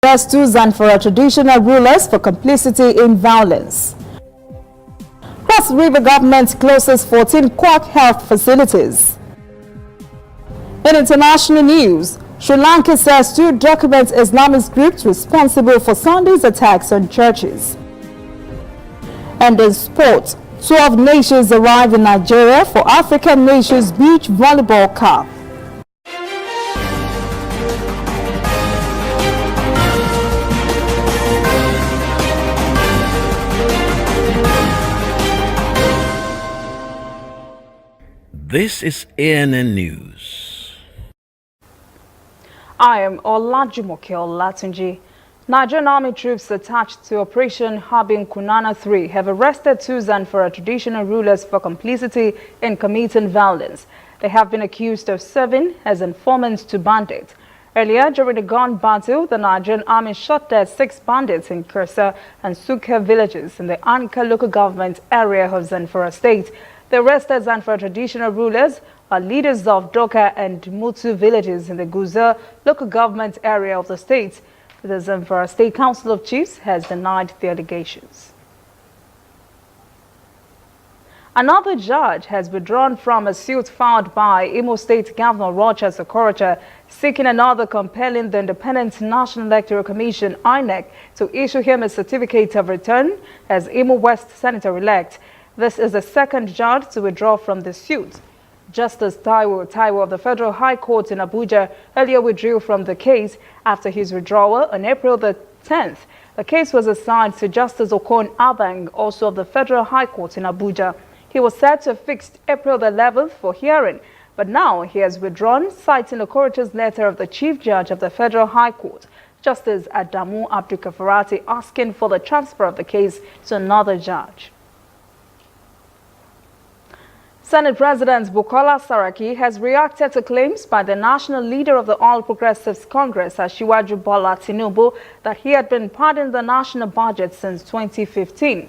arrests two Zamfara traditional rulers for complicity in violence. Cross River government closes 14 quack health facilities. In international news, Sri Lanka says two documents Islamist groups responsible for Sunday's attacks on churches. And in sport, 12 nations arrive in Nigeria for African Nations Beach Volleyball Cup. This is ANN News. I am Olajumoke Olatunji. Nigerian army troops attached to Operation Harbin Kunana 3 have arrested two Zamfara traditional rulers for complicity in committing violence. They have been accused of serving as informants to bandits. Earlier, during the gun battle, the Nigerian army shot dead 6 bandits in Kursa and Suka villages in the Anka local government area of Zamfara state. The arrested Zamfara traditional rulers are leaders of Doka and Mutu villages in the Guza local government area of the state. The Zamfara State Council of Chiefs has denied the allegations. Another judge has withdrawn from a suit filed by Imo State Governor Rochas Okorocha seeking another compelling the Independent National Electoral Commission (INEC) to issue him a certificate of return as Imo West Senator-elect. This is the second judge to withdraw from the suit. Justice Taiwo of the Federal High Court in Abuja earlier withdrew from the case after his withdrawal on April the 10th. The case was assigned to Justice Okon Abang, also of the Federal High Court in Abuja. He was set to a fixed April the 11th for hearing, but now he has withdrawn, citing Okorocha's letter of the Chief Judge of the Federal High Court, Justice Adamu Abdulkafarati, asking for the transfer of the case to another judge. Senate President Bukola Saraki has reacted to claims by the national leader of the All Progressives Congress, Asiwaju Bola Tinubu, that he had been pardoned the national budget since 2015.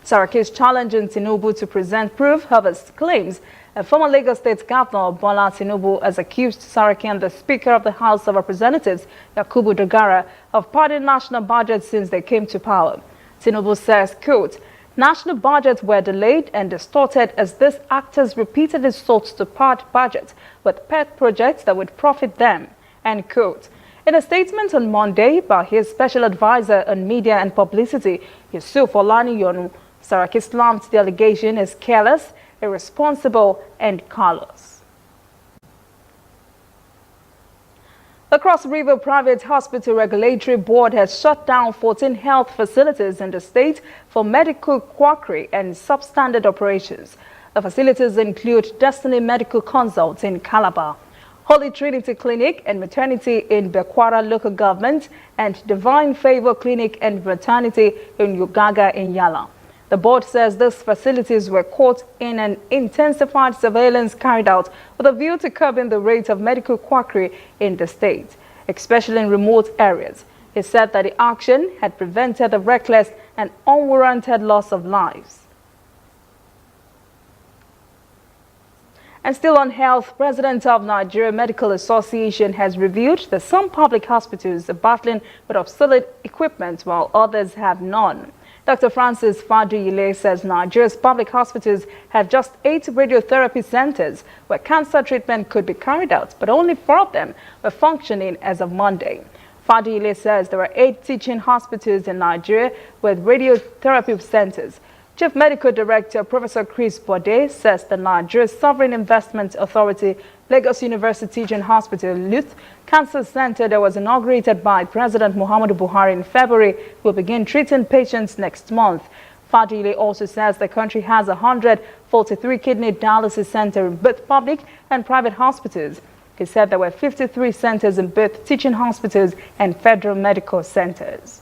Saraki is challenging Tinubu to present proof of his claims. And former Lagos State Governor Bola Tinubu has accused Saraki and the Speaker of the House of Representatives, Yakubu Dogara, of pardoning national budget since they came to power. Tinubu says, quote, "National budgets were delayed and distorted as these actors repeatedly sought to pad budgets with pet projects that would profit them." End quote. In a statement on Monday by his special advisor on media and publicity, Yusuf Olaniyonu, Saraki slammed the allegation as careless, irresponsible, and callous. The Cross River Private Hospital Regulatory Board has shut down 14 health facilities in the state for medical quackery and substandard operations. The facilities include Destiny Medical Consult in Calabar, Holy Trinity Clinic and Maternity in Bekwara Local Government, and Divine Favor Clinic and Maternity in Yugaga in Yala. The board says these facilities were caught in an intensified surveillance carried out with a view to curbing the rate of medical quackery in the state, especially in remote areas. It said that the action had prevented the reckless and unwarranted loss of lives. And still on health, President of Nigeria Medical Association has revealed that some public hospitals are battling with obsolete equipment while others have none. Dr. Francis Faduyile says Nigeria's public hospitals have just 8 radiotherapy centers where cancer treatment could be carried out, but only 4 of them were functioning as of Monday. Faduyile says there are 8 teaching hospitals in Nigeria with radiotherapy centers. Chief Medical Director Professor Chris Bode says the Nigeria Sovereign Investment Authority Lagos University Teaching Hospital Youth Cancer Center that was inaugurated by President Muhammadu Buhari in February will begin treating patients next month. Fadile also says the country has 143 kidney dialysis centers in both public and private hospitals. He said there were 53 centers in both teaching hospitals and federal medical centers.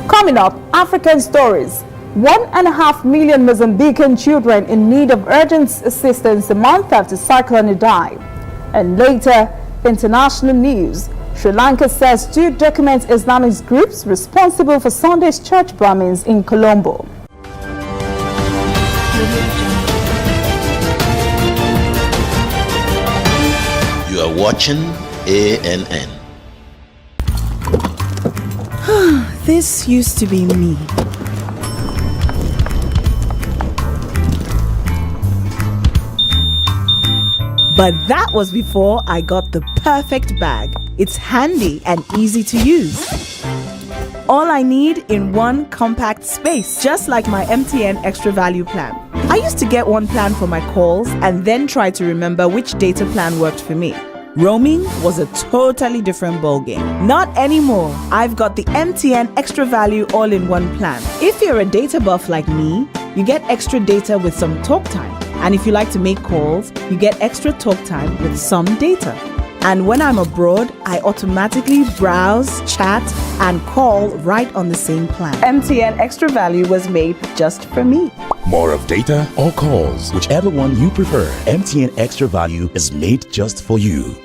Coming up, African stories. 1.5 million Mozambican children in need of urgent assistance a month after Cyclone Idai. And later, international news. Sri Lanka says 2 documents Islamist groups responsible for Sunday's church bombings in Colombo. You are You're watching ANN. This used to be me. But that was before I got the perfect bag. It's handy and easy to use. All I need in one compact space, just like my MTN Extra Value plan. I used to get one plan for my calls and then try to remember which data plan worked for me. Roaming was a totally different ballgame. Not anymore. I've got the MTN Extra Value all-in-one plan. If you're a data buff like me, you get extra data with some talk time. And if you like to make calls, you get extra talk time with some data. And when I'm abroad, I automatically browse, chat, and call right on the same plan. MTN Extra Value was made just for me. More of data or calls, whichever one you prefer. MTN Extra Value is made just for you.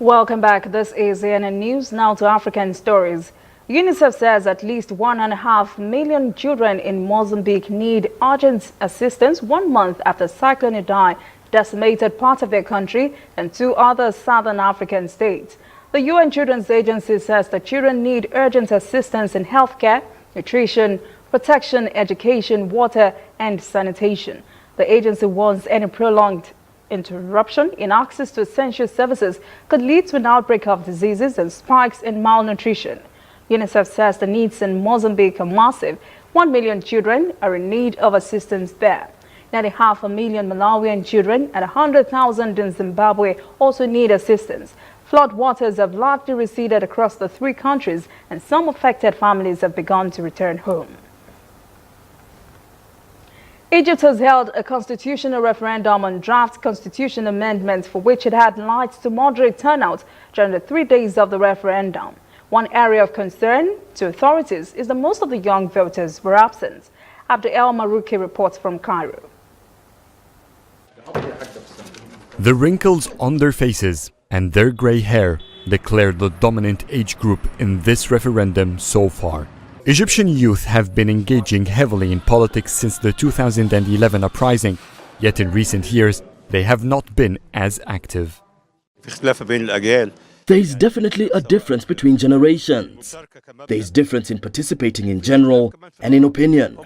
Welcome back. This is ANN News. Now to African stories. UNICEF says at least 1.5 million children in Mozambique need urgent assistance 1 month after Cyclone Idai decimated part of their country and 2 other southern African states. The UN Children's Agency says the children need urgent assistance in healthcare, nutrition, protection, education, water, and sanitation. The agency warns any prolonged interruption in access to essential services could lead to an outbreak of diseases and spikes in malnutrition. UNICEF says the needs in Mozambique are massive. 1 million children are in need of assistance there. Nearly 500,000 Malawian children and 100,000 in Zimbabwe also need assistance. Flood waters have largely receded across the 3 countries, and some affected families have begun to return home. Egypt has held a constitutional referendum on draft constitution amendments for which it had light to moderate turnout during the 3 days of the referendum. One area of concern to authorities is that most of the young voters were absent. Abdel Marouki reports from Cairo. The wrinkles on their faces and their grey hair declare the dominant age group in this referendum so far. Egyptian youth have been engaging heavily in politics since the 2011 uprising, yet in recent years they have not been as active. There is definitely a difference between generations. There is difference in participating in general and in opinion.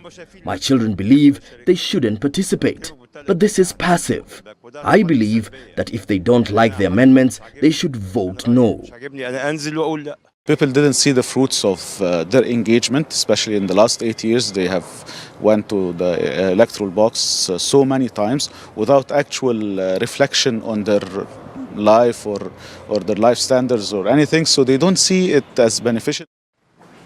My children believe they shouldn't participate, but this is passive. I believe that if they don't like the amendments, they should vote no. People didn't see the fruits of their engagement, especially in the last 8 years. They have went to the electoral box so many times without actual reflection on their life or their life standards or anything, so they don't see it as beneficial.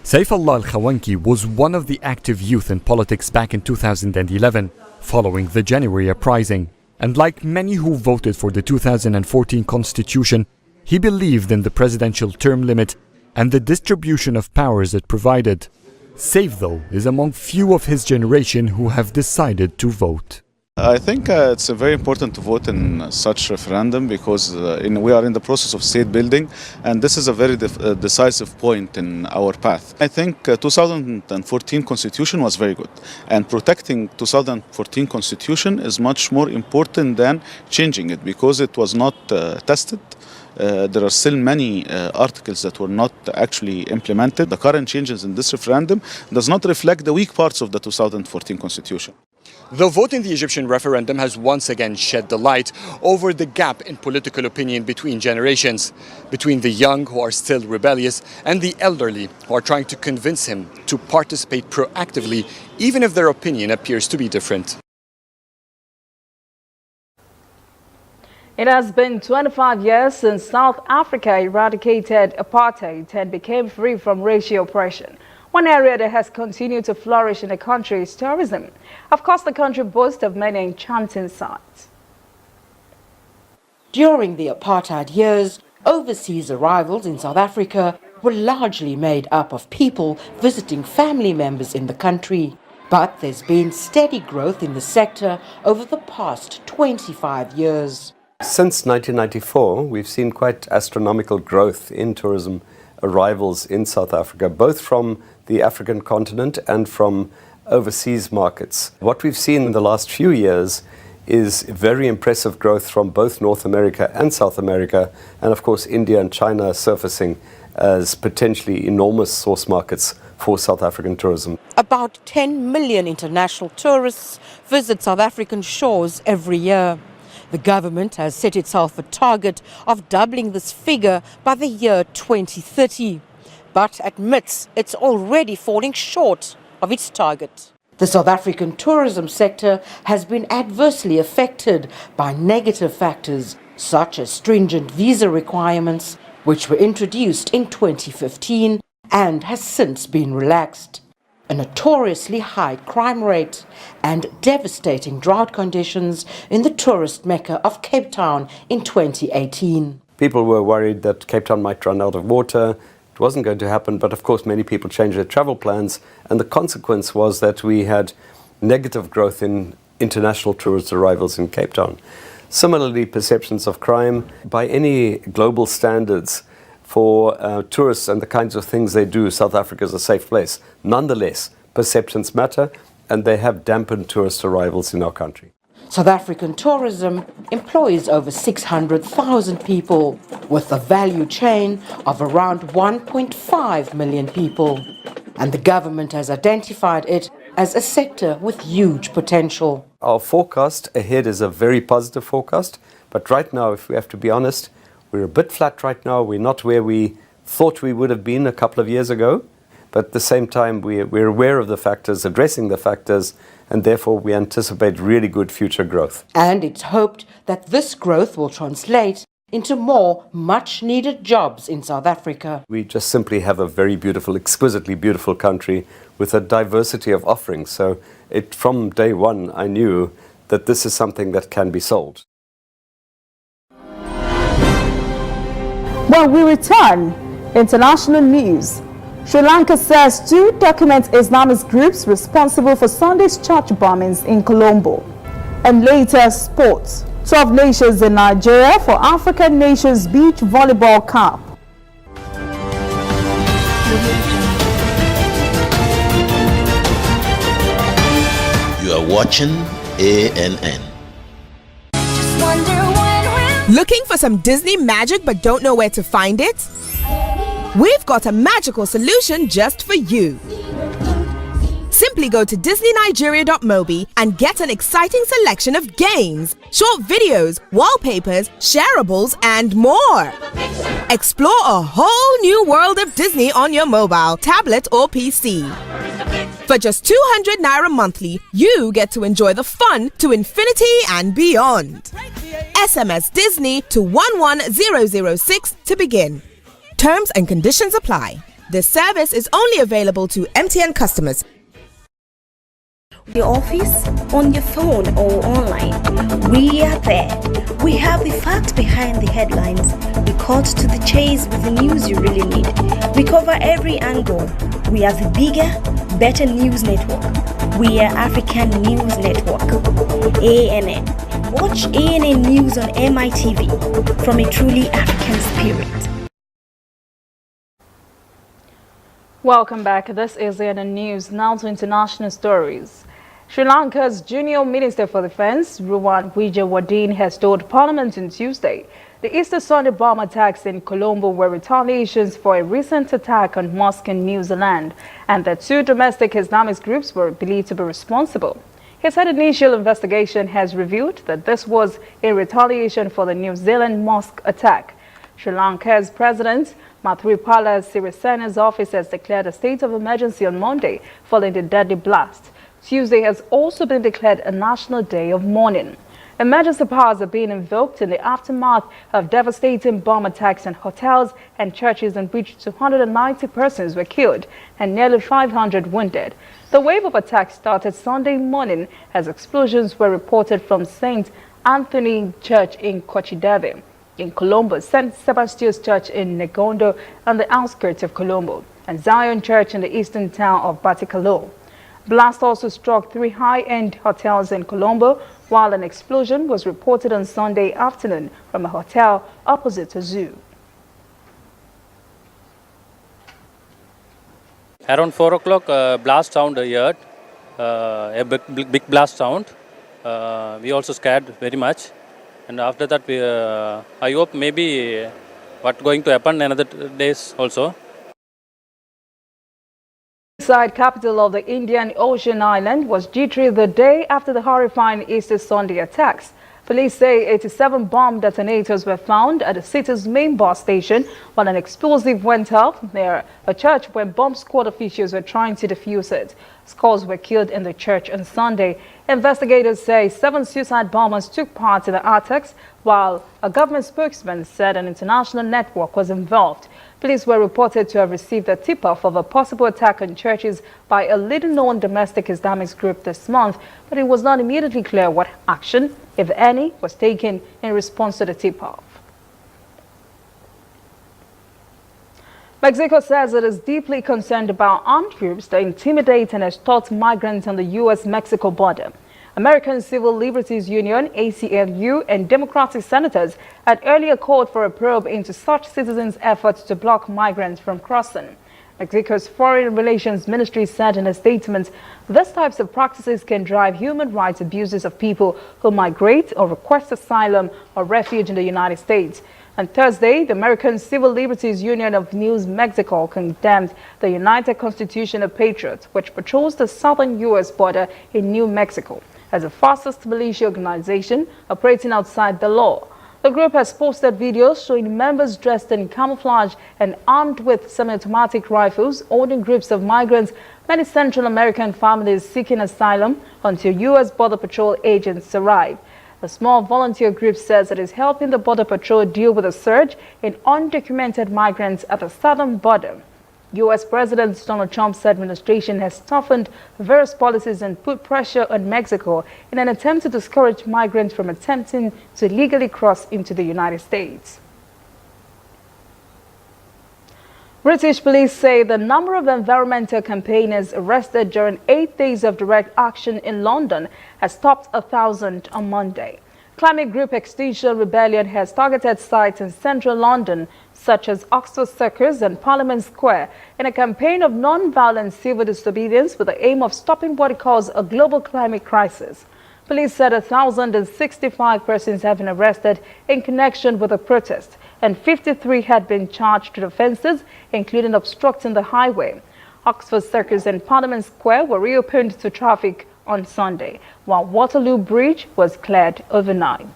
Saifullah Al-Khawanki was one of the active youth in politics back in 2011, following the January uprising. And like many who voted for the 2014 constitution, he believed in the presidential term limit and the distribution of powers it provided. Saif, though, is among few of his generation who have decided to vote. I think it's very important to vote in such referendum because we are in the process of state building, and this is a very decisive point in our path. I think 2014 constitution was very good, and protecting 2014 constitution is much more important than changing it because it was not tested. There are still many articles that were not actually implemented. The current changes in this referendum does not reflect the weak parts of the 2014 constitution. The vote in the Egyptian referendum has once again shed the light over the gap in political opinion between generations, between the young who are still rebellious and the elderly who are trying to convince him to participate proactively, even if their opinion appears to be different. It has been 25 years since South Africa eradicated apartheid and became free from racial oppression. One area that has continued to flourish in the country is tourism. Of course, the country boasts of many enchanting sights. During the apartheid years, overseas arrivals in South Africa were largely made up of people visiting family members in the country. But there's been steady growth in the sector over the past 25 years. Since 1994, we've seen quite astronomical growth in tourism arrivals in South Africa, both from the African continent and from overseas markets. What we've seen in the last few years is very impressive growth from both North America and South America, and of course India and China surfacing as potentially enormous source markets for South African tourism. About 10 million international tourists visit South African shores every year. The government has set itself a target of doubling this figure by the year 2030, but admits it's already falling short of its target. The South African tourism sector has been adversely affected by negative factors such as stringent visa requirements, which were introduced in 2015 and has since been relaxed. A notoriously high crime rate and devastating drought conditions in the tourist mecca of Cape Town in 2018. People were worried that Cape Town might run out of water. It wasn't going to happen, but of course many people changed their travel plans, and the consequence was that we had negative growth in international tourist arrivals in Cape Town. Similarly, perceptions of crime by any global standards for tourists and the kinds of things they do, South Africa is a safe place. Nonetheless, perceptions matter, and they have dampened tourist arrivals in our country. South African tourism employs over 600,000 people, with a value chain of around 1.5 million people. And the government has identified it as a sector with huge potential. Our forecast ahead is a very positive forecast, but right now, if we have to be honest, we're a bit flat right now. We're not where we thought we would have been a couple of years ago. But at the same time, we're aware of the factors, addressing the factors, and therefore we anticipate really good future growth. And it's hoped that this growth will translate into more much-needed jobs in South Africa. We just simply have a very beautiful, exquisitely beautiful country with a diversity of offerings. So from day one, I knew that this is something that can be sold. When we return, international news. Sri Lanka says 2 documents Islamist groups responsible for Sunday's church bombings in Colombo. And later, sports. 12 nations in Nigeria for African Nations Beach Volleyball Cup. You are watching ANN. Looking for some Disney magic but don't know where to find it? We've got a magical solution just for you. Simply go to DisneyNigeria.mobi and get an exciting selection of games, short videos, wallpapers, shareables, and more. Explore a whole new world of Disney on your mobile, tablet, or PC. For just 200 Naira monthly, you get to enjoy the fun to infinity and beyond. SMS Disney to 11006 to begin. Terms and conditions apply. This service is only available to MTN customers. Your office, on your phone or online, we are there. We have the facts behind the headlines. We cut to the chase with the news you really need. We cover every angle. We are the bigger, better news network. We are African News Network. ANN. Watch ANN News on MITV from a truly African spirit. Welcome back. This is ANN News. Now to international stories. Sri Lanka's Junior Minister for Defense, Ruwan Wijewardene, has told Parliament on Tuesday the Easter Sunday bomb attacks in Colombo were retaliations for a recent attack on mosque in New Zealand, and that 2 domestic Islamist groups were believed to be responsible. He said initial investigation has revealed that this was in retaliation for the New Zealand mosque attack. Sri Lanka's President Maithripala Sirisena's office has declared a state of emergency on Monday following the deadly blast. Tuesday has also been declared a national day of mourning. Emergency powers are being invoked in the aftermath of devastating bomb attacks on hotels and churches in which 290 persons were killed and nearly 500 wounded. The wave of attacks started Sunday morning as explosions were reported from St. Anthony Church in Kochidevi, in Colombo, St. Sebastian's Church in Negondo on the outskirts of Colombo, and Zion Church in the eastern town of Batikalo. Blast also struck 3 high-end hotels in Colombo, while an explosion was reported on Sunday afternoon from a hotel opposite a zoo. Around 4 o'clock, blast sound heard, a big blast sound. We also scared very much. And after that, I hope maybe what going to happen another days also. Inside capital of the Indian Ocean island was jittery the day after the horrifying Easter Sunday attacks. Police say 87 bomb detonators were found at the city's main bus station while an explosive went off near a church when bomb squad officials were trying to defuse it. Scores were killed in the church on Sunday. Investigators say 7 suicide bombers took part in the attacks, while a government spokesman said an international network was involved. Police were reported to have received a tip-off of a possible attack on churches by a little-known domestic Islamic group this month, but it was not immediately clear what action, if any, was taken in response to the tip-off. Mexico says it is deeply concerned about armed groups that intimidate and extort migrants on the U.S.-Mexico border. American Civil Liberties Union, ACLU, and Democratic senators had earlier called for a probe into such citizens' efforts to block migrants from crossing. Mexico's Foreign Relations Ministry said in a statement, these types of practices can drive human rights abuses of people who migrate or request asylum or refuge in the United States. On Thursday, the American Civil Liberties Union of New Mexico condemned the United Constitution of Patriots, which patrols the southern U.S. border in New Mexico, as the fastest militia organization operating outside the law. The group has posted videos showing members dressed in camouflage and armed with semi-automatic rifles, owning groups of migrants, many Central American families seeking asylum until U.S. Border Patrol agents arrive. A small volunteer group says it is helping the Border Patrol deal with a surge in undocumented migrants at the southern border. U.S. President Donald Trump's administration has toughened various policies and put pressure on Mexico in an attempt to discourage migrants from attempting to legally cross into the United States. British police say the number of environmental campaigners arrested during 8 days of direct action in London has topped 1,000 on Monday. Climate group Extinction Rebellion has targeted sites in central London, such as Oxford Circus and Parliament Square, in a campaign of non-violent civil disobedience with the aim of stopping what it calls a global climate crisis. Police said 1,065 persons have been arrested in connection with the protest, and 53 had been charged with offences, including obstructing the highway. Oxford Circus and Parliament Square were reopened to traffic on Sunday, while Waterloo Bridge was cleared overnight.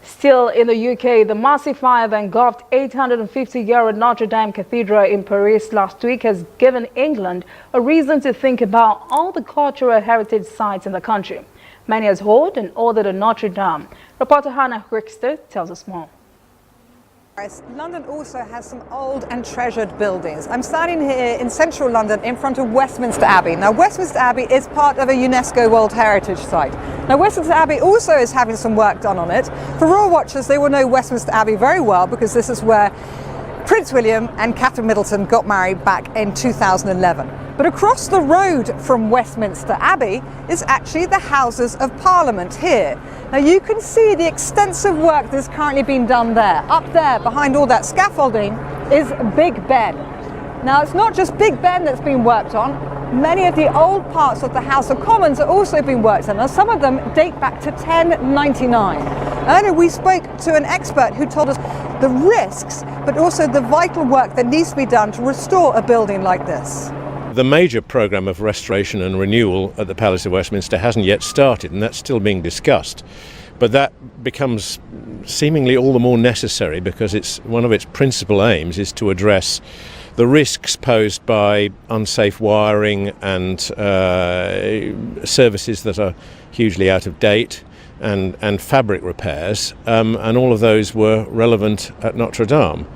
Still in the UK, the massive fire that engulfed 850-year-old Notre Dame Cathedral in Paris last week has given England a reason to think about all the cultural heritage sites in the country. Many has hauled and ordered a Notre Dame. Reporter Hannah Rickster tells us more. London also has some old and treasured buildings. I'm standing here in central London in front of Westminster Abbey. Now, Westminster Abbey is part of a UNESCO World Heritage Site. Now, Westminster Abbey also is having some work done on it. For royal watchers, they will know Westminster Abbey very well because this is where Prince William and Catherine Middleton got married back in 2011. But across the road from Westminster Abbey is actually the Houses of Parliament here. Now you can see the extensive work that's currently being done there. Up there, behind all that scaffolding, is Big Ben. Now it's not just Big Ben that's been worked on. Many of the old parts of the House of Commons are also being worked on. Now some of them date back to 1099. Earlier we spoke to an expert who told us the risks, but also the vital work that needs to be done to restore a building like this. The major programme of restoration and renewal at the Palace of Westminster hasn't yet started, and that's still being discussed. But that becomes seemingly all the more necessary because it's one of its principal aims is to address the risks posed by unsafe wiring and services that are hugely out of date and fabric repairs, and all of those were relevant at Notre Dame.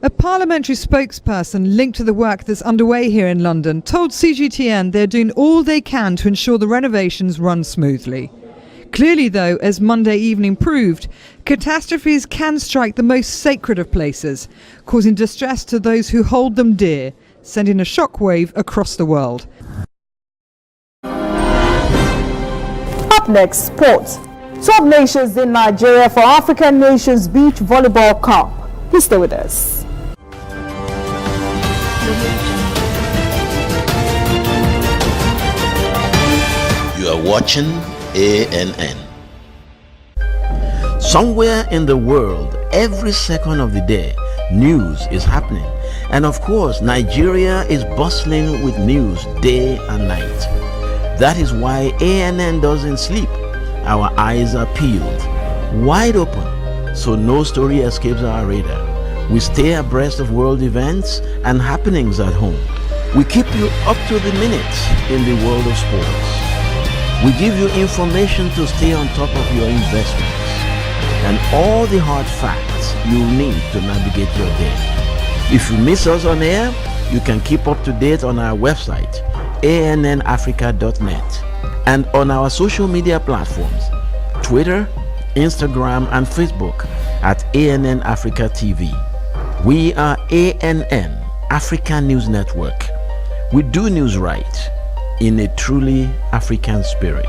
A parliamentary spokesperson linked to the work that's underway here in London told CGTN they're doing all they can to ensure the renovations run smoothly. Clearly, though, as Monday evening proved, catastrophes can strike the most sacred of places, causing distress to those who hold them dear, sending a shockwave across the world. Up next, sport. 12 nations in Nigeria for African Nations Beach Volleyball Cup. Please stay with us. You are watching ANN. Somewhere in the world, every second of the day, news is happening. And of course, Nigeria is bustling with news day and night. That is why ANN doesn't sleep. Our eyes are peeled, wide open, so no story escapes our radar. We stay abreast of world events and happenings at home. We keep you up to the minute in the world of sports. We give you information to stay on top of your investments and all the hard facts you need to navigate your day. If you miss us on air, you can keep up to date on our website, annafrica.net, and on our social media platforms, Twitter, Instagram, and Facebook at ANN Africa TV. We are ANN, African News Network. We do news right in a truly African spirit.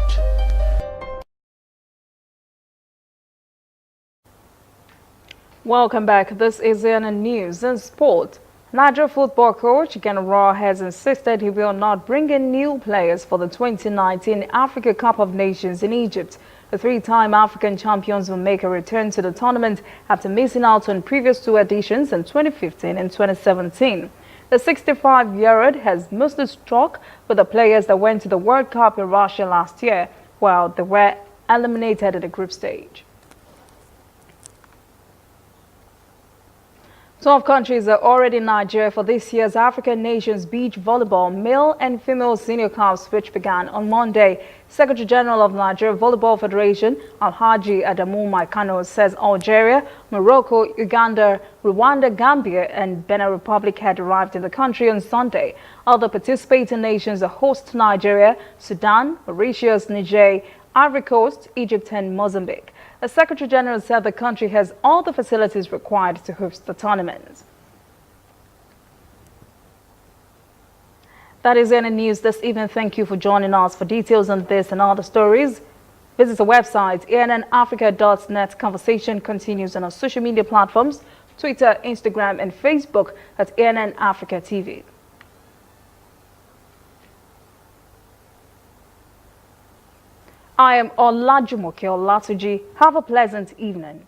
Welcome back. This is ANN News and Sport. Nigeria football coach General has insisted he will not bring in new players for the 2019 Africa Cup of Nations in Egypt. The three-time African champions will make a return to the tournament after missing out on previous two editions in 2015 and 2017. The 65-year-old has mostly struck with the players that went to the World Cup in Russia last year, while they were eliminated at the group stage. 12 countries are already in Nigeria for this year's African Nations Beach Volleyball Male and Female Senior Cups, which began on Monday. Secretary General of Nigeria Volleyball Federation, Alhaji Adamu Maikano, says Algeria, Morocco, Uganda, Rwanda, Gambia, and Benin Republic had arrived in the country on Sunday. Other participating nations are host Nigeria, Sudan, Mauritius, Niger, Ivory Coast, Egypt, and Mozambique. The Secretary General said the country has all the facilities required to host the tournament. That is ANN News this evening. Thank you for joining us. For details on this and other stories, visit the website annafrica.net. Conversation continues on our social media platforms, Twitter, Instagram, and Facebook at ANN Africa TV. I am Olajumoke Olatuji. Have a pleasant evening.